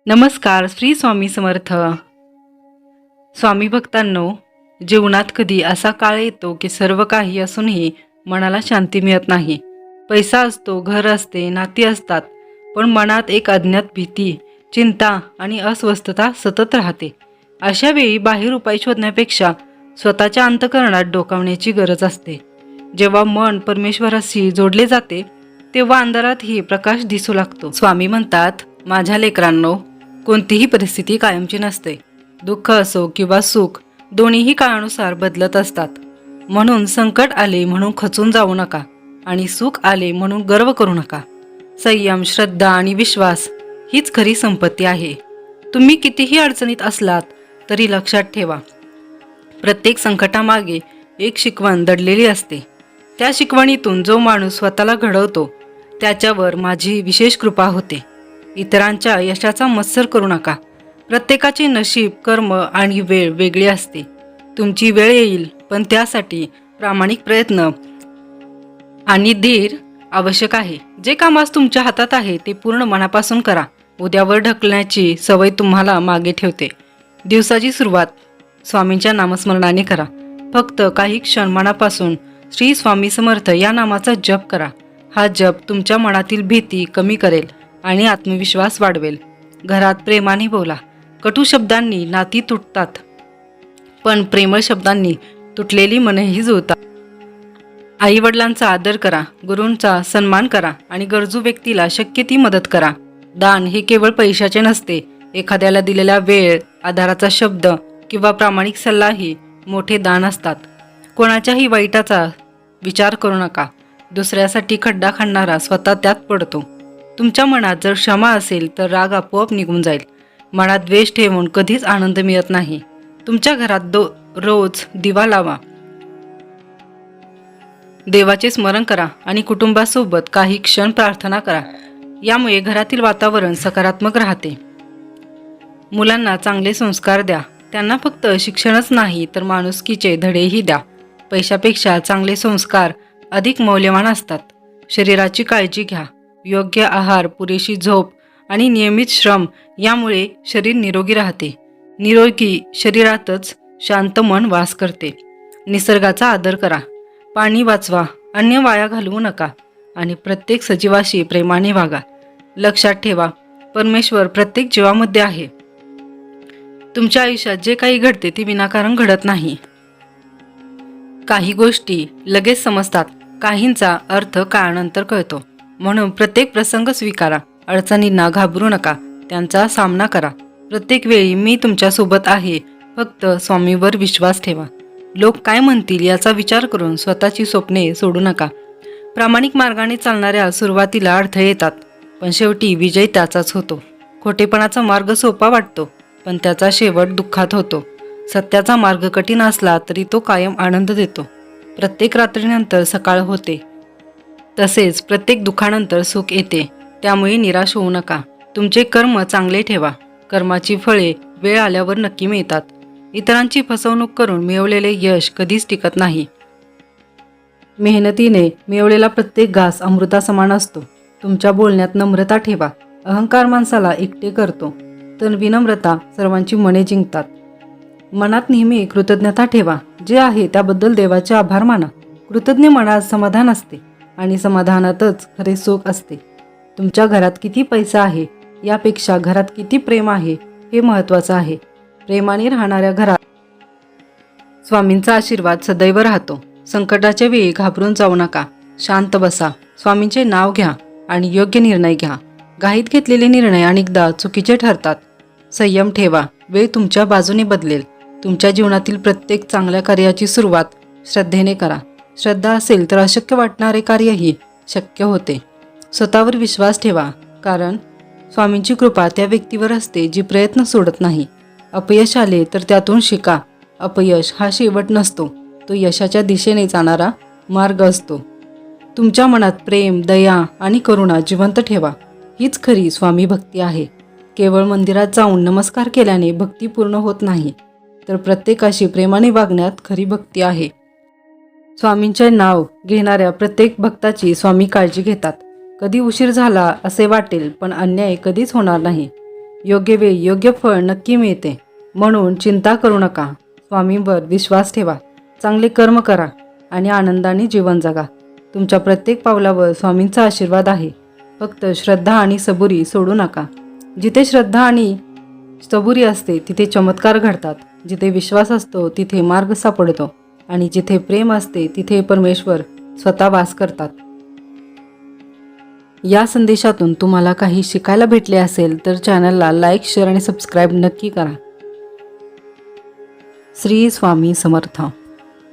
नमस्कार. श्री स्वामी समर्थ. स्वामी भक्तांनो, जीवनात कधी असा काळ येतो की सर्व काही असूनही मनाला शांती मिळत नाही. पैसा असतो, घर असते, नाती असतात, पण मनात एक अज्ञात भीती, चिंता आणि अस्वस्थता सतत राहते. अशा वेळी बाहेर उपाय शोधण्यापेक्षा स्वतःच्या अंतःकरणात डोकावण्याची गरज असते. जेव्हा मन परमेश्वराशी जोडले जाते तेव्हा अंधारातही प्रकाश दिसू लागतो. स्वामी म्हणतात, माझ्या लेकरांनो, कोणतीही परिस्थिती कायमची नसते. दुःख असो किंवा सुख दोन्हीही काळानुसार बदलत असतात. म्हणून संकट आले म्हणून खचून जाऊ नका आणि सुख आले म्हणून गर्व करू नका. संयम, श्रद्धा आणि विश्वास हीच खरी संपत्ती आहे. तुम्ही कितीही अडचणीत असलात तरी लक्षात ठेवा, प्रत्येक संकटामागे एक शिकवण दडलेली असते. त्या शिकवणीतून जो माणूस स्वतःला घडवतो त्याच्यावर माझी विशेष कृपा होते. इतरांच्या यशाचा मत्सर करू नका. प्रत्येकाचे नशीब, कर्म आणि वेळ वेगळी असते. तुमची वेळ येईल, पण त्यासाठी प्रामाणिक प्रयत्न आणि धीर आवश्यक आहे. जे काम आज तुमच्या हातात आहे ते पूर्ण मनापासून करा. उद्यावर ढकलण्याची सवय तुम्हाला मागे ठेवते. दिवसाची सुरुवात स्वामींच्या नामस्मरणाने करा. फक्त काही क्षण मनापासून श्री स्वामी समर्थ या नामाचा जप करा. हा जप तुमच्या मनातील भीती कमी करेल आणि आत्मविश्वास वाढवेल. घरात प्रेमाने बोला. कटू शब्दांनी नाती तुटतात, पण प्रेमळ शब्दांनी तुटलेली मनही जुळतात. आई वडिलांचा आदर करा, गुरूंचा सन्मान करा आणि गरजू व्यक्तीला शक्य ती मदत करा. दान हे केवळ पैशाचे नसते. एखाद्याला दिलेला वेळ, आधाराचा शब्द किंवा प्रामाणिक सल्लाही मोठे दान असतात. कोणाच्याही वाईटाचा विचार करू नका. दुसऱ्यासाठी खड्डा खणणारा स्वतः त्यात पडतो. तुमच्या मनात जर क्षमा असेल तर राग आपोआप निघून जाईल. मनात द्वेष ठेवून कधीच आनंद मिळत नाही. तुमच्या घरात रोज दिवा लावा, देवाचे स्मरण करा आणि कुटुंबासोबत काही क्षण प्रार्थना करा. यामुळे घरातील वातावरण सकारात्मक राहते. मुलांना चांगले संस्कार द्या. त्यांना फक्त शिक्षणच नाही तर माणुसकीचे धडेही द्या. पैशापेक्षा चांगले संस्कार अधिक मौल्यवान असतात. शरीराची काळजी घ्या. योग्य आहार, पुरेशी झोप आणि नियमित श्रम यामुळे शरीर निरोगी राहते. निरोगी शरीरातच शांत मन वास करते. निसर्गाचा आदर करा. पाणी वाचवा, अन्न वाया घालवू नका आणि प्रत्येक सजीवाशी प्रेमाने वागा. लक्षात ठेवा, परमेश्वर प्रत्येक जीवामध्ये आहे. तुमच्या आयुष्यात जे काही घडते ते विनाकारण घडत नाही. काही गोष्टी लगेच समजतात, काहींचा अर्थ काळानंतर कळतो. म्हणून प्रत्येक प्रसंग स्वीकारा. अडचणींना घाबरू नका, त्यांचा सामना करा. प्रत्येक वेळी मी तुमच्यासोबत आहे. फक्त स्वामीवर विश्वास ठेवा. लोक काय म्हणतील याचा विचार करून स्वतःची स्वप्ने सोडू नका. प्रामाणिक मार्गाने चालणाऱ्या सुरुवातीला अडथळे येतात, पण शेवटी विजय त्याचाच होतो. खोटेपणाचा मार्ग सोपा वाटतो, पण त्याचा शेवट दुःखात होतो. सत्याचा मार्ग कठीण असला तरी तो कायम आनंद देतो. प्रत्येक रात्रीनंतर सकाळ होते, तसेच प्रत्येक दुःखानंतर सुख येते. त्यामुळे निराश होऊ नका. तुमचे कर्म चांगले ठेवा. कर्माची फळे वेळ आल्यावर नक्की मिळतात. इतरांची फसवणूक करून मिळवलेले यश कधीच टिकत नाही. मेहनतीने मिळवलेला प्रत्येक घास अमृतासमान असतो. तुमच्या बोलण्यात नम्रता ठेवा. अहंकार माणसाला एकटे करतो, तर विनम्रता सर्वांची मने जिंकतात. मनात नेहमी कृतज्ञता ठेवा. जे आहे त्याबद्दल देवाचे आभार माना. कृतज्ञ मनात समाधान असते आणि समाधानातच खरे सुख असते. तुमच्या घरात किती पैसा आहे यापेक्षा घरात किती प्रेम आहे हे महत्त्वाचं आहे. प्रेमाने राहणाऱ्या घरात स्वामींचा आशीर्वाद सदैव राहतो. संकटाच्या वेळी घाबरून जाऊ नका. शांत बसा, स्वामींचे नाव घ्या आणि योग्य निर्णय घ्या. घाईत घेतलेले निर्णय अनेकदा चुकीचे ठरतात. संयम ठेवा. वेळ तुमच्या बाजूने बदलेल. तुमच्या जीवनातील प्रत्येक चांगल्या कार्याची सुरुवात श्रद्धेने करा. श्रद्धा असेल तर अशक्य वाटणारे कार्यही शक्य होते. स्वतःवर विश्वास ठेवा, कारण स्वामींची कृपा त्या व्यक्तीवर असते जी प्रयत्न सोडत नाही. अपयश आले तर त्यातून शिका. अपयश हा शेवट नसतो, तो यशाच्या दिशेने जाणारा मार्ग असतो. तुमच्या मनात प्रेम, दया आणि करुणा जिवंत ठेवा. हीच खरी स्वामी भक्ती आहे. केवळ मंदिरात जाऊन नमस्कार केल्याने भक्ती पूर्ण होत नाही, तर प्रत्येकाशी प्रेमाने वागण्यात खरी भक्ती आहे. स्वामींचे नाव घेणाऱ्या प्रत्येक भक्ताची स्वामी काळजी घेतात. कधी उशीर झाला असे वाटेल, पण अन्याय कधीच होणार नाही. योग्य वेळी योग्य फळ नक्की मिळते. म्हणून चिंता करू नका. स्वामींवर विश्वास ठेवा, चांगले कर्म करा आणि आनंदाने जीवन जगा. तुमच्या प्रत्येक पावलावर स्वामींचा आशीर्वाद आहे. फक्त श्रद्धा आणि सबुरी सोडू नका. जिथे श्रद्धा आणि सबुरी असते तिथे चमत्कार घडतात. जिथे विश्वास असतो तिथे मार्ग सापडतो आणि जिथे प्रेम असते तिथे परमेश्वर स्वतः वास करतात. या संदेशातून तुम्हाला काही शिकायला भेटले असेल तर चॅनलला लाईक, शेअर आणि सबस्क्राईब नक्की करा. श्री स्वामी समर्थ.